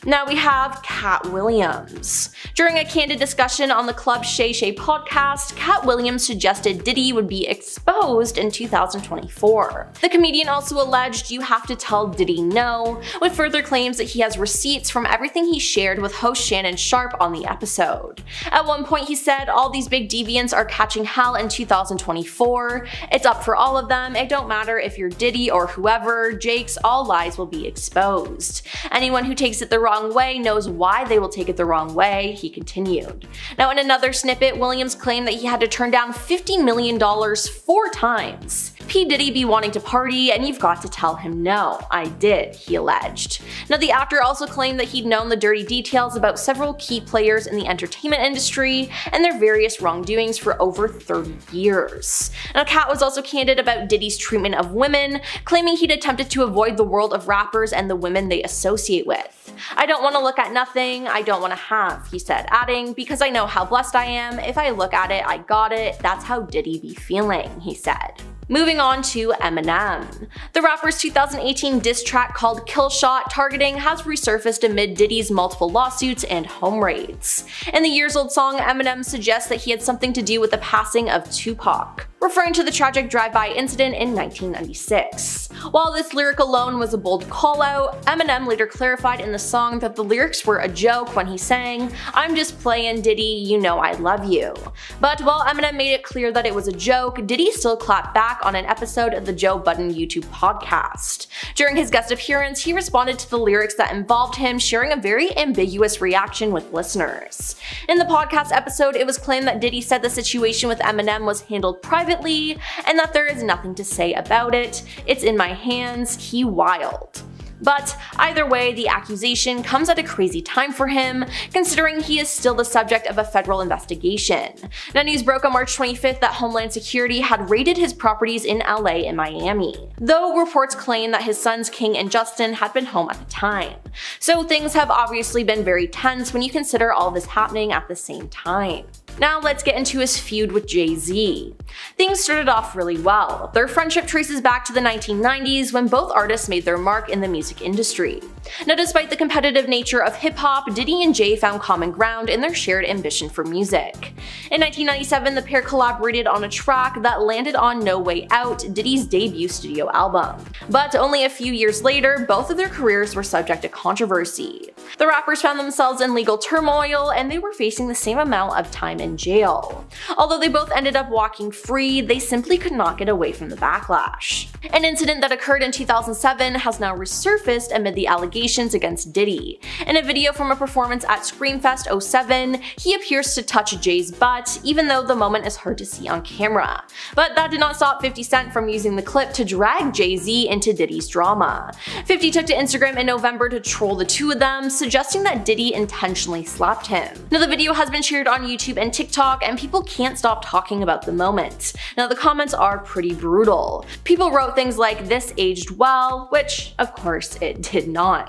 Speaker 1: Now we have Cat Williams. During a candid discussion on the Club Shay Shay podcast, Cat Williams suggested Diddy would be exposed in 2024. The comedian also alleged "you have to tell Diddy no," with further claims that he has receipts from everything he shared with host Shannon Sharpe on the episode. At one point he said, "All these big deviants are catching hell in 2024. It's up for all of them. It don't matter if you're Diddy or whoever, Jake's, all lies will be exposed. Anyone who takes it the wrong way knows why they will take it the wrong way," he continued. Now, in another snippet, Williams claimed that he had to turn down $50 million 4 times. P. Diddy be wanting to party, and you've got to tell him no. I did, he alleged. Now, the actor also claimed that he'd known the dirty details about several key players in the entertainment industry and their various wrongdoings for over 30 years. Now, Cat was also candid about Diddy's treatment of women, claiming he'd attempted to avoid the world of rappers and the women they associate with. "I don't want to look at nothing, I don't want to have," he said, adding, "because I know how blessed I am. If I look at it, I got it. That's how Diddy be feeling," he said. Moving on to Eminem. The rapper's 2018 diss track called Kill Shot Targeting has resurfaced amid Diddy's multiple lawsuits and home raids. In the years-old song, Eminem suggests that he had something to do with the passing of Tupac, referring to the tragic drive-by incident in 1996. While this lyric alone was a bold call-out, Eminem later clarified in the song that the lyrics were a joke when he sang, "I'm just playing, Diddy, you know I love you." But while Eminem made it clear that it was a joke, Diddy still clapped back on an episode of the Joe Budden YouTube podcast. During his guest appearance, he responded to the lyrics that involved him sharing a very ambiguous reaction with listeners. In the podcast episode, it was claimed that Diddy said the situation with Eminem was handled privately and that there is nothing to say about it. "It's in my hands, he wild." But either way, the accusation comes at a crazy time for him, considering he is still the subject of a federal investigation. Now, news broke on March 25th that Homeland Security had raided his properties in LA and Miami, though reports claim that his sons King and Justin had been home at the time. So things have obviously been very tense when you consider all this happening at the same time. Now let's get into his feud with Jay-Z. Things started off really well. Their friendship traces back to the 1990s when both artists made their mark in the music industry. Now, despite the competitive nature of hip-hop, Diddy and Jay found common ground in their shared ambition for music. In 1997, the pair collaborated on a track that landed on No Way Out, Diddy's debut studio album. But only a few years later, both of their careers were subject to controversy. The rappers found themselves in legal turmoil, and they were facing the same amount of time in jail. Although they both ended up walking free, they simply could not get away from the backlash. An incident that occurred in 2007 has now resurfaced amid the allegations against Diddy. In a video from a performance at Screamfest 07, he appears to touch Jay's butt, even though the moment is hard to see on camera. But that did not stop 50 Cent from using the clip to drag Jay-Z into Diddy's drama. 50 took to Instagram in November to troll the two of them, suggesting that Diddy intentionally slapped him. Now, the video has been shared on YouTube and TikTok, and people can't stop talking about the moment. Now, the comments are pretty brutal. People wrote things like, "This aged well," which, of course, it did not.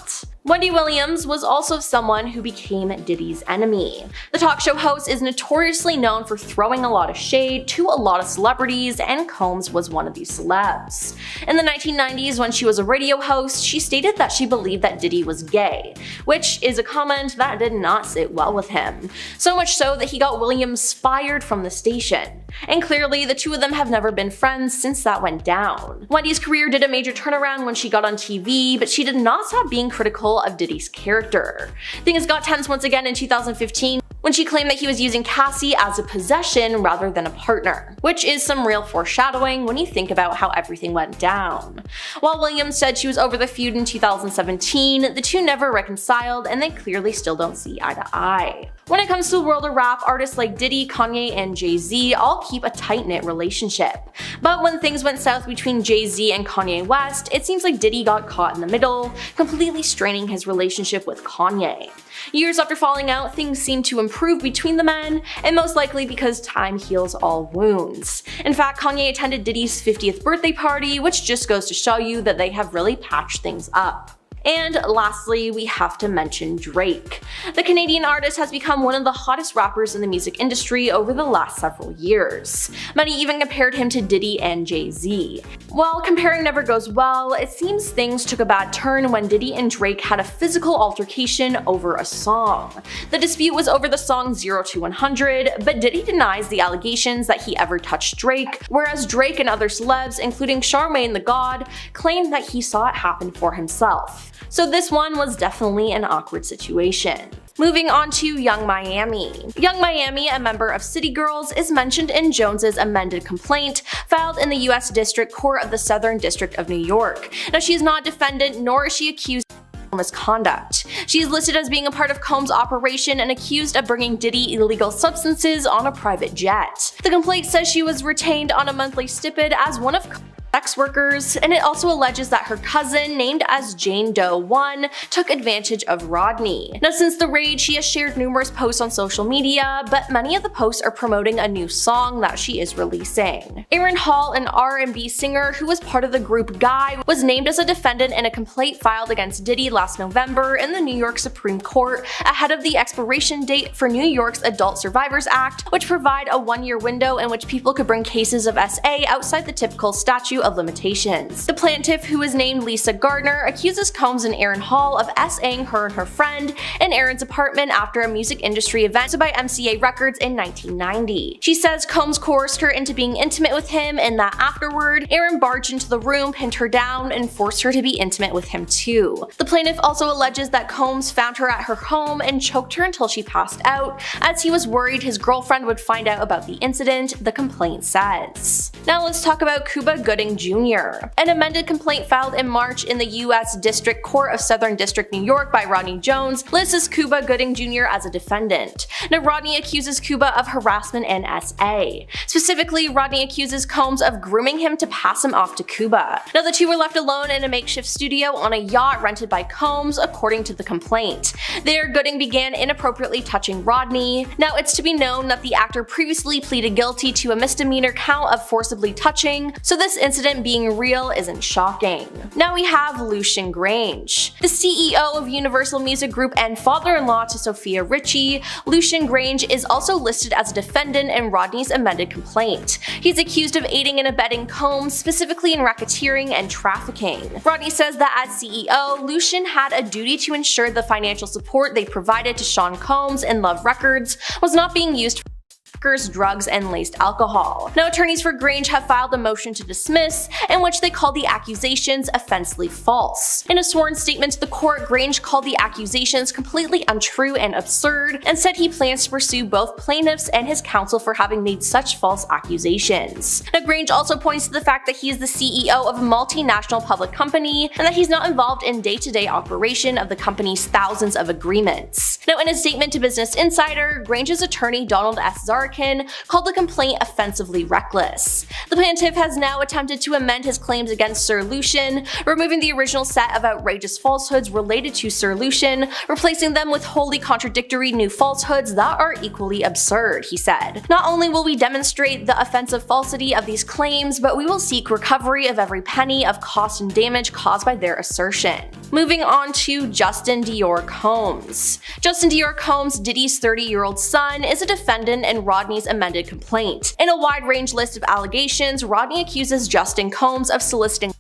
Speaker 1: Wendy Williams was also someone who became Diddy's enemy. The talk show host is notoriously known for throwing a lot of shade to a lot of celebrities, and Combs was one of these celebs. In the 1990s, when she was a radio host, she stated that she believed that Diddy was gay, which is a comment that did not sit well with him. So much so that he got Williams fired from the station. And clearly, the two of them have never been friends since that went down. Wendy's career did a major turnaround when she got on TV, but she did not stop being critical of Diddy's character. Things got tense once again in 2015 when she claimed that he was using Cassie as a possession rather than a partner, which is some real foreshadowing when you think about how everything went down. While Williams said she was over the feud in 2017, the two never reconciled and they clearly still don't see eye to eye. When it comes to the world of rap, artists like Diddy, Kanye, and Jay-Z all keep a tight-knit relationship. But when things went south between Jay-Z and Kanye West, it seems like Diddy got caught in the middle, completely straining his relationship with Kanye. Years after falling out, things seemed to improve between the men, and most likely because time heals all wounds. In fact, Kanye attended Diddy's 50th birthday party, which just goes to show you that they have really patched things up. And lastly, we have to mention Drake. The Canadian artist has become one of the hottest rappers in the music industry over the last several years. Many even compared him to Diddy and Jay-Z. While comparing never goes well, it seems things took a bad turn when Diddy and Drake had a physical altercation over a song. The dispute was over the song 0 to 100, but Diddy denies the allegations that he ever touched Drake, whereas Drake and other celebs, including Charlamagne the God, claimed that he saw it happen for himself. So this one was definitely an awkward situation. Moving on to Young Miami. Young Miami, a member of City Girls, is mentioned in Jones's amended complaint filed in the U.S. District Court of the Southern District of New York. Now, she is not a defendant, nor is she accused of misconduct. She is listed as being a part of Combs' operation and accused of bringing Diddy illegal substances on a private jet. The complaint says she was retained on a monthly stipend as one of sex workers, and it also alleges that her cousin, named as Jane Doe 1, took advantage of Rodney. Now, since the raid, she has shared numerous posts on social media, but many of the posts are promoting a new song that she is releasing. Aaron Hall, an R&B singer who was part of the group Guy, was named as a defendant in a complaint filed against Diddy last November in the New York Supreme Court ahead of the expiration date for New York's Adult Survivors Act, which provide a one-year window in which people could bring cases of SA outside the typical statute of limitations. The plaintiff, who is named Lisa Gardner, accuses Combs and Aaron Hall of SAing her and her friend in Aaron's apartment after a music industry event by MCA Records in 1990. She says Combs coerced her into being intimate with him and that afterward, Aaron barged into the room, pinned her down, and forced her to be intimate with him too. The plaintiff also alleges that Combs found her at her home and choked her until she passed out, as he was worried his girlfriend would find out about the incident, the complaint says. Now let's talk about Cuba Gooding Jr. An amended complaint filed in March in the U.S. District Court of Southern District New York by Rodney Jones lists Cuba Gooding Jr. as a defendant. Now, Rodney accuses Cuba of harassment and SA. Specifically, Rodney accuses Combs of grooming him to pass him off to Cuba. Now, the two were left alone in a makeshift studio on a yacht rented by Combs, according to the complaint. There, Gooding began inappropriately touching Rodney. Now, it's to be known that the actor previously pleaded guilty to a misdemeanor count of forcibly touching, so this incident being real isn't shocking. Now we have Lucian Grange. The CEO of Universal Music Group and father-in-law to Sophia Richie, Lucian Grange is also listed as a defendant in Rodney's amended complaint. He's accused of aiding and abetting Combs, specifically in racketeering and trafficking. Rodney says that as CEO, Lucian had a duty to ensure the financial support they provided to Sean Combs and Love Records was not being used for drugs, and laced alcohol. Now, attorneys for Grange have filed a motion to dismiss, in which they call the accusations offensively false. In a sworn statement to the court, Grange called the accusations completely untrue and absurd, and said he plans to pursue both plaintiffs and his counsel for having made such false accusations. Now, Grange also points to the fact that he is the CEO of a multinational public company, and that he's not involved in day-to-day operation of the company's thousands of agreements. Now, in a statement to Business Insider, Grange's attorney Donald S. Zarkin called the complaint offensively reckless. The plaintiff has now attempted to amend his claims against Sir Lucian, removing the original set of outrageous falsehoods related to Sir Lucian, replacing them with wholly contradictory new falsehoods that are equally absurd, he said. Not only will we demonstrate the offensive falsity of these claims, but we will seek recovery of every penny of cost and damage caused by their assertion. Moving on to Justin Dior Combs. Justin Dior Combs, Diddy's 30-year-old son, is a defendant in Rodney's amended complaint. In a wide-range list of allegations, Rodney accuses Justin Combs of soliciting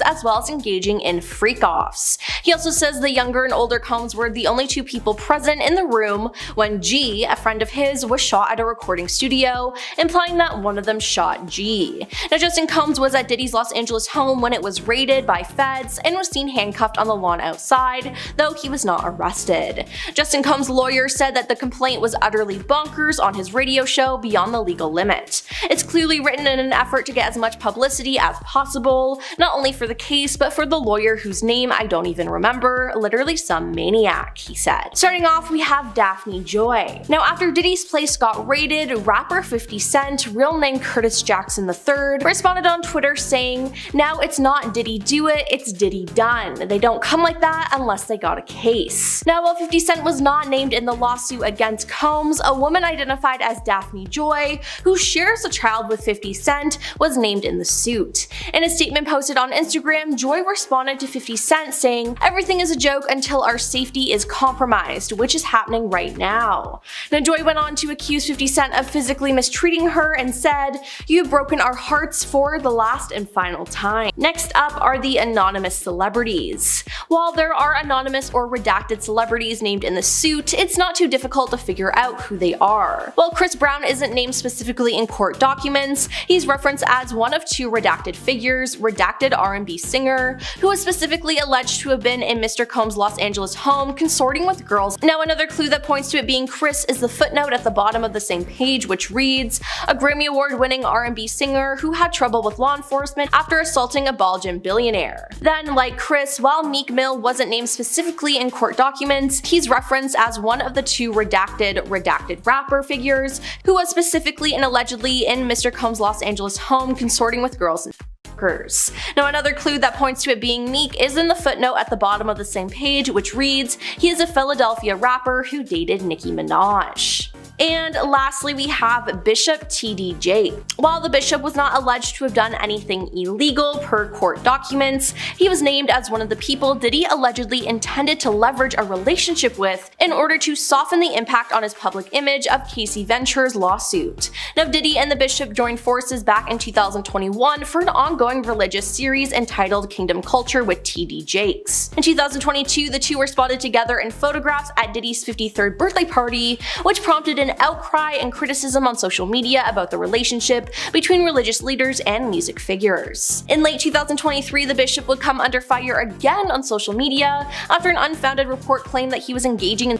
Speaker 1: as well as engaging in freak-offs. He also says the younger and older Combs were the only two people present in the room when G, a friend of his, was shot at a recording studio, implying that one of them shot G. Now, Justin Combs was at Diddy's Los Angeles home when it was raided by feds and was seen handcuffed on the lawn outside, though he was not arrested. Justin Combs' lawyer said that the complaint was utterly bonkers on his radio show Beyond the Legal Limit. It's clearly written in an effort to get as much publicity as possible, not only for the case, but for the lawyer whose name I don't even remember, literally some maniac, he said. Starting off, we have Daphne Joy. Now, after Diddy's place got raided, rapper 50 Cent, real name Curtis Jackson III, responded on Twitter saying, "Now it's not Diddy do it, it's Diddy done. They don't come like that unless they got a case." Now, while 50 Cent was not named in the lawsuit against Combs, a woman identified as Daphne Joy, who shares a child with 50 Cent, was named in the suit. In a statement posted on Instagram, Joy responded to 50 Cent saying, "Everything is a joke until our safety is compromised, which is happening right now." Now, Joy went on to accuse 50 Cent of physically mistreating her and said, "You have broken our hearts for the last and final time." Next up are the anonymous celebrities. While there are anonymous or redacted celebrities named in the suit, it's not too difficult to figure out who they are. While Chris Brown isn't named specifically in court documents, he's referenced as one of two redacted figures, redacted R&B singer, who was specifically alleged to have been in Mr. Combs' Los Angeles home consorting with girls. Now, another clue that points to it being Chris is the footnote at the bottom of the same page, which reads, "A Grammy Award-winning R&B singer who had trouble with law enforcement after assaulting a Belgian billionaire." Then, like Chris, while Meek Mill wasn't named specifically in court documents, he's referenced as one of the two redacted rapper figures, who was specifically and allegedly in Mr. Combs' Los Angeles home consorting with girls and fuckers. Now, another clue that points to it being Meek is in the footnote at the bottom of the same page, which reads, "He is a Philadelphia rapper who dated Nicki Minaj." And lastly, we have Bishop TDJ. While the bishop was not alleged to have done anything illegal per court documents, he was named as one of the people Diddy allegedly intended to leverage a relationship with in order to soften the impact on his public image of Cassie Ventura's lawsuit. Now, Diddy and the bishop joined forces back in 2021 for an ongoing religious series entitled Kingdom Culture with TD Jakes. In 2022, the two were spotted together in photographs at Diddy's 53rd birthday party, which prompted an outcry and criticism on social media about the relationship between religious leaders and music figures. In late 2023, the bishop would come under fire again on social media after an unfounded report claimed that he was engaging in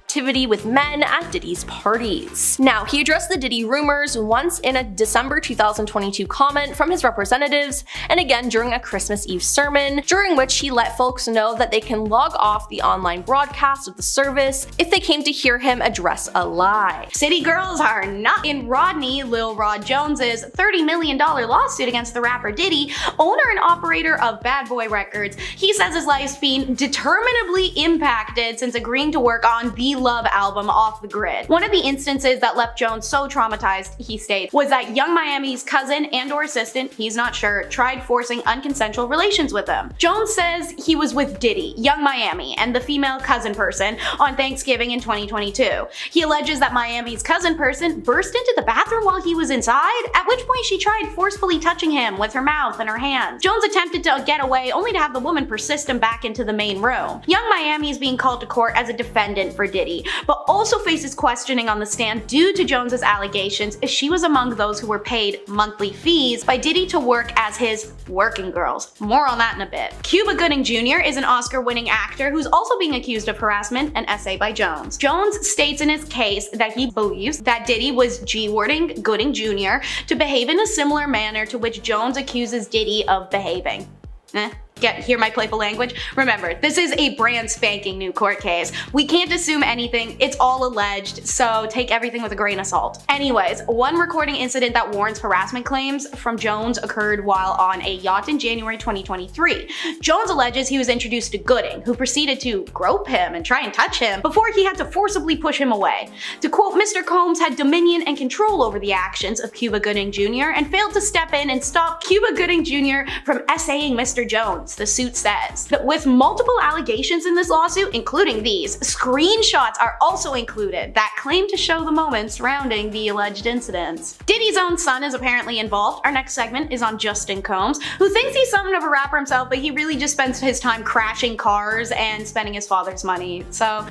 Speaker 1: activity with men at Diddy's parties. Now, he addressed the Diddy rumors once in a December 2022 comment from his representatives, and again during a Christmas Eve sermon, during which he let folks know that they can log off the online broadcast of the service if they came to hear him address a lie.
Speaker 8: City girls are not in Rodney Jones's $30 million lawsuit against the rapper Diddy, owner and operator of Bad Boy Records. He says his life's been determinably impacted since agreeing to work on the Love album off the grid. One of the instances that left Jones so traumatized, he states, was that Young Miami's cousin and/or assistant, he's not sure, tried forcing unconsensual relations with him. Jones says he was with Diddy, Young Miami, and the female cousin person on Thanksgiving in 2022. He alleges that Miami's cousin person burst into the bathroom while he was inside, at which point she tried forcefully touching him with her mouth and her hands. Jones attempted to get away only to have the woman persist him back into the main room. Young Miami is being called to court as a defendant for Diddy, but also faces questioning on the stand due to Jones's allegations, as she was among those who were paid monthly fees by Diddy to work as his working girls. More on that in a bit. Cuba Gooding Jr. is an Oscar-winning actor who's also being accused of harassment, an essay by Jones. Jones states in his case that he believes that Diddy was G-wording Gooding Jr. to behave in a similar manner to which Jones accuses Diddy of behaving. Hear my playful language? Remember, this is a brand spanking new court case. We can't assume anything, it's all alleged, so take everything with a grain of salt. Anyways, one recording incident that warrants harassment claims from Jones occurred while on a yacht in January 2023. Jones alleges he was introduced to Gooding, who proceeded to grope him and try and touch him before he had to forcibly push him away. To quote, Mr. Combs had dominion and control over the actions of Cuba Gooding Jr. and failed to step in and stop Cuba Gooding Jr. from essaying Mr. Jones. evidence, the suit says. With multiple allegations in this lawsuit, including these, screenshots are also included that claim to show the moments surrounding the alleged incidents. Diddy's own son is apparently involved. Our next segment is on Justin Combs, who thinks he's something of a rapper himself, but he really just spends his time crashing cars and spending his father's money.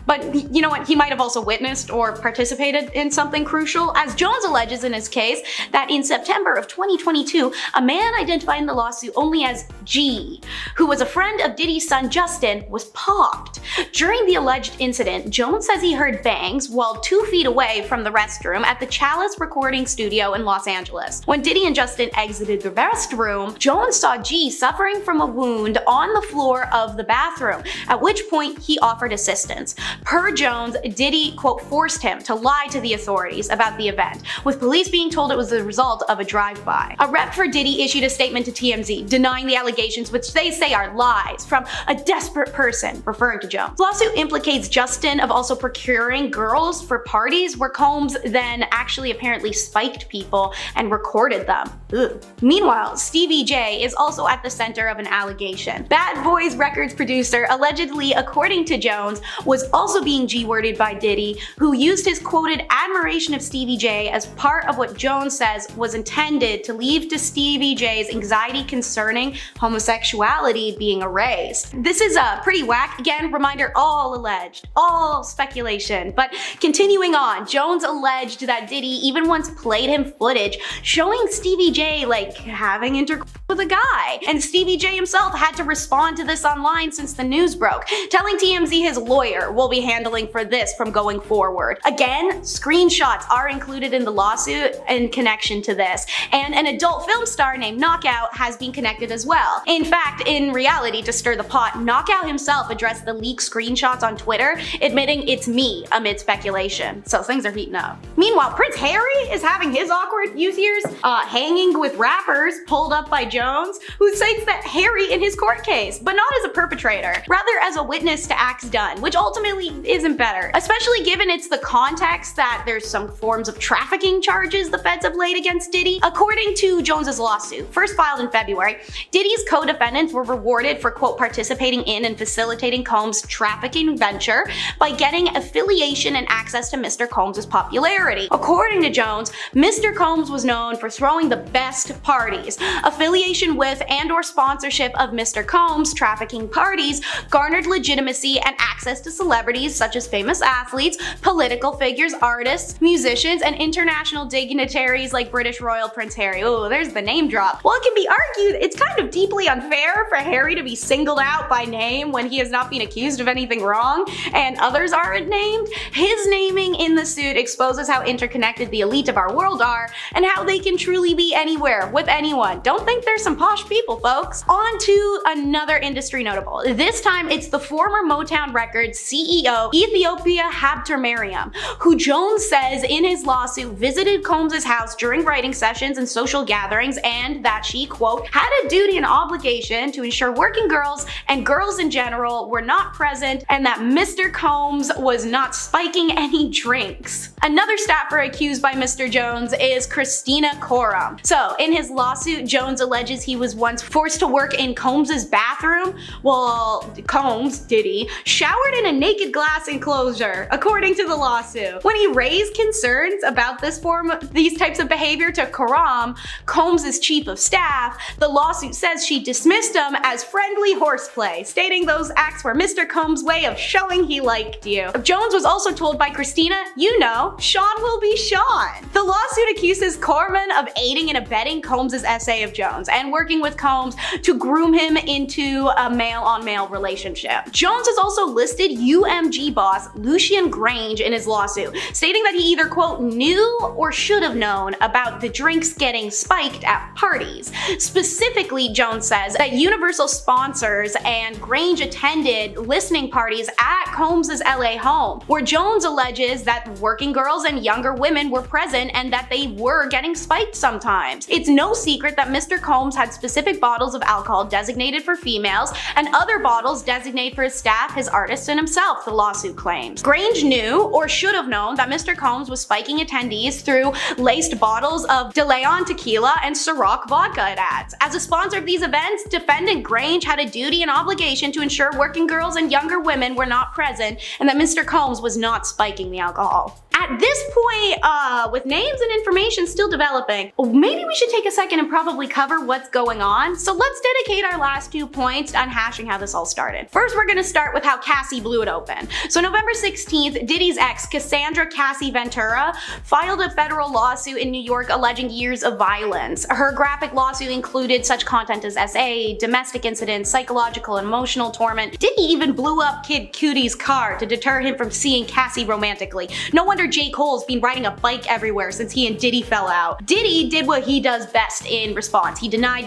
Speaker 8: But you know what? He might have also witnessed or participated in something crucial, as Jones alleges in his case that in September of 2022, a man identified in the lawsuit only as G, who was a friend of Diddy's son Justin, was popped. During the alleged incident, Jones says he heard bangs while 2 feet away from the restroom at the Chalice recording studio in Los Angeles. When Diddy and Justin exited the restroom, Jones saw G suffering from a wound on the floor of the bathroom, at which point he offered assistance. Per Jones, Diddy, quote, forced him to lie to the authorities about the event, with police being told it was the result of a drive-by. A rep for Diddy issued a statement to TMZ denying the allegations, which they say are lies from a desperate person, referring to Jones. The lawsuit implicates Justin of also procuring girls for parties where Combs then actually apparently spiked people and recorded them. Ugh. Meanwhile, Stevie J is also at the center of an allegation. Bad Boys Records producer allegedly, according to Jones, was also being G-worded by Diddy, who used his quoted admiration of Stevie J as part of what Jones says was intended to leave to Stevie J's anxiety concerning homosexuality being erased. This is pretty whack. Again, reminder, all alleged, all speculation. But continuing on, Jones alleged that Diddy even once played him footage showing Stevie J like having intercourse with a guy, and Stevie J himself had to respond to this online since the news broke, telling TMZ his lawyer will be handling for this from going forward. Again, screenshots are included in the lawsuit in connection to this, and an adult film star named Knockout has been connected as well. In fact, in reality, to stir the pot, Knockout himself addressed the leaked screenshots on Twitter, admitting it's me amid speculation. So things are heating up. Meanwhile, Prince Harry is having his awkward youth years hanging with rappers pulled up by Jones, who cites that Harry in his court case, but not as a perpetrator, rather as a witness to acts done, which ultimately isn't better, especially given it's the context that there's some forms of trafficking charges the feds have laid against Diddy. According to Jones's lawsuit, first filed in February, Diddy's co-defendants were rewarded for, quote, participating in and facilitating Combs' trafficking venture by getting affiliation and access to Mr. Combs' popularity. According to Jones, Mr. Combs was known for throwing the best parties. Affiliation with and/or sponsorship of Mr. Combs' trafficking parties garnered legitimacy and access to celebrities such as famous athletes, political figures, artists, musicians, and international dignitaries like British Royal Prince Harry. Oh, there's the name drop. While it can be argued it's kind of deeply unfair for Harry to be singled out by name when he has not been accused of anything wrong and others aren't named, his naming in the suit exposes how interconnected the elite of our world are and how they can truly be anywhere with anyone. Don't think there's some posh people, folks. On to another industry notable. This time it's the former Motown Records CEO Ethiopia Habtemariam, who Jones says in his lawsuit visited Combs' house during writing sessions and social gatherings, and that she, quote, had a duty and obligation to ensure working girls and girls in general were not present, and that Mr. Combs was not spiking any drinks. Another staffer accused by Mr. Jones is Christina Coram. So in his lawsuit, Jones alleges he was once forced to work in Combs' bathroom while Combs, Diddy, showered in a naked glass enclosure, according to the lawsuit. When he raised concerns about these types of behavior to Coram, Combs' chief of staff, the lawsuit says she dismissed them as friendly horseplay, stating those acts were Mr. Combs' way of showing he liked you. Jones was also told by Christina, you know, Sean will be Sean. The lawsuit accuses Corman of aiding and abetting Combs' essay of Jones and working with Combs to groom him into a male-on-male relationship. Jones has also listed UMG boss Lucian Grange in his lawsuit, stating that he either, quote, knew or should have known about the drinks getting spiked at parties. Specifically, Jones says that Universal sponsors and Grange attended listening parties at Combs' LA home, where Jones alleges that working girls and and younger women were present and that they were getting spiked sometimes. It's no secret that Mr. Combs had specific bottles of alcohol designated for females and other bottles designated for his staff, his artists, and himself, the lawsuit claims. Grange knew, or should have known, that Mr. Combs was spiking attendees through laced bottles of De Leon tequila and Ciroc vodka, it adds. As a sponsor of these events, defendant Grange had a duty and obligation to ensure working girls and younger women were not present and that Mr. Combs was not spiking the alcohol. At this point, with names and information still developing, maybe we should take a second and probably cover what's going on. So let's dedicate our last 2 points on hashing how this all started. First, we're gonna start with how Cassie blew it open. So November 16th, Diddy's ex, Cassie Ventura, filed a federal lawsuit in New York alleging years of violence. Her graphic lawsuit included such content as SA, domestic incidents, psychological and emotional torment. Diddy even blew up Kid Cudi's car to deter him from seeing Cassie romantically. No wonder J. Cole's been riding a bike everywhere since he and Diddy fell out. Diddy did what he does best in response. He denied,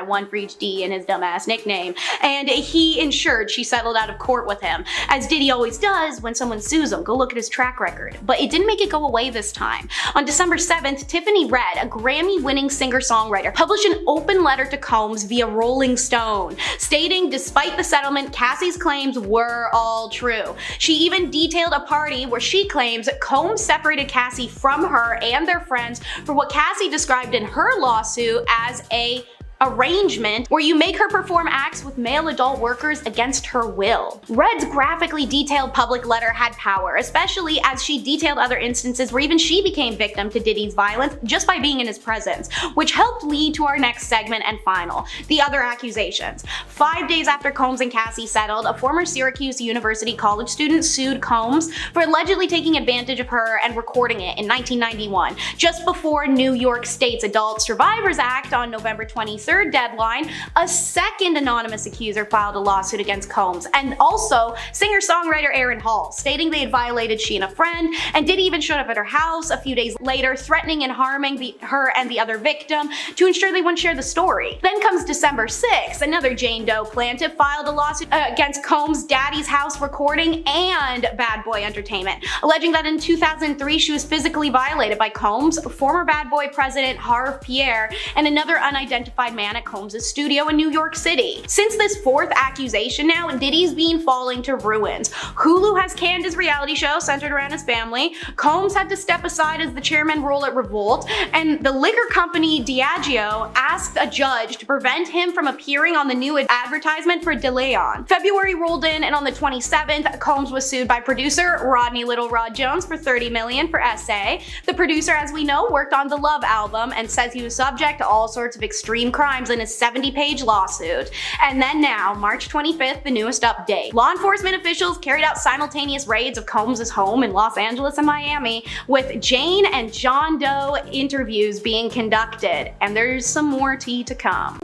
Speaker 8: one for each D in his dumbass nickname, and he ensured she settled out of court with him, as Diddy always does when someone sues him. Go look at his track record. But it didn't make it go away this time. On December 7th, Tiffany Red, a Grammy-winning singer-songwriter, published an open letter to Combs via Rolling Stone, stating despite the settlement, Cassie's claims were all true. She even detailed a party where she claims Combs separated Cassie from her and their friends for what Cassie described in her lawsuit as a arrangement where you make her perform acts with male adult workers against her will. Red's graphically detailed public letter had power, especially as she detailed other instances where even she became victim to Diddy's violence just by being in his presence, which helped lead to our next segment and final, the other accusations. 5 days after Combs and Cassie settled, a former Syracuse University college student sued Combs for allegedly taking advantage of her and recording it in 1991, just before New York State's Adult Survivors Act on November 23rd deadline. A second anonymous accuser filed a lawsuit against Combs, and also singer-songwriter Aaron Hall, stating they had violated she and a friend, and Diddy even showed up at her house a few days later, threatening and harming her and the other victim to ensure they wouldn't share the story. Then comes December 6th, another Jane Doe plaintiff filed a lawsuit against Combs' Daddy's House Recording and Bad Boy Entertainment, alleging that in 2003 she was physically violated by Combs, former Bad Boy president Harve Pierre, and another unidentified man at Combs' studio in New York City. Since this fourth accusation now, Diddy's been falling to ruins. Hulu has canned his reality show centered around his family, Combs had to step aside as the chairman role at Revolt, and the liquor company Diageo asked a judge to prevent him from appearing on the new advertisement for De Leon. February rolled in, and on the 27th, Combs was sued by producer Rodney Rod Jones for $30 million for SA. The producer, as we know, worked on the Love album and says he was subject to all sorts of extreme crimes in his 70-page lawsuit. And then now, March 25th, the newest update. Law enforcement officials carried out simultaneous raids of Combs' home in Los Angeles and Miami, with Jane and John Doe interviews being conducted, and there's some more tea to come.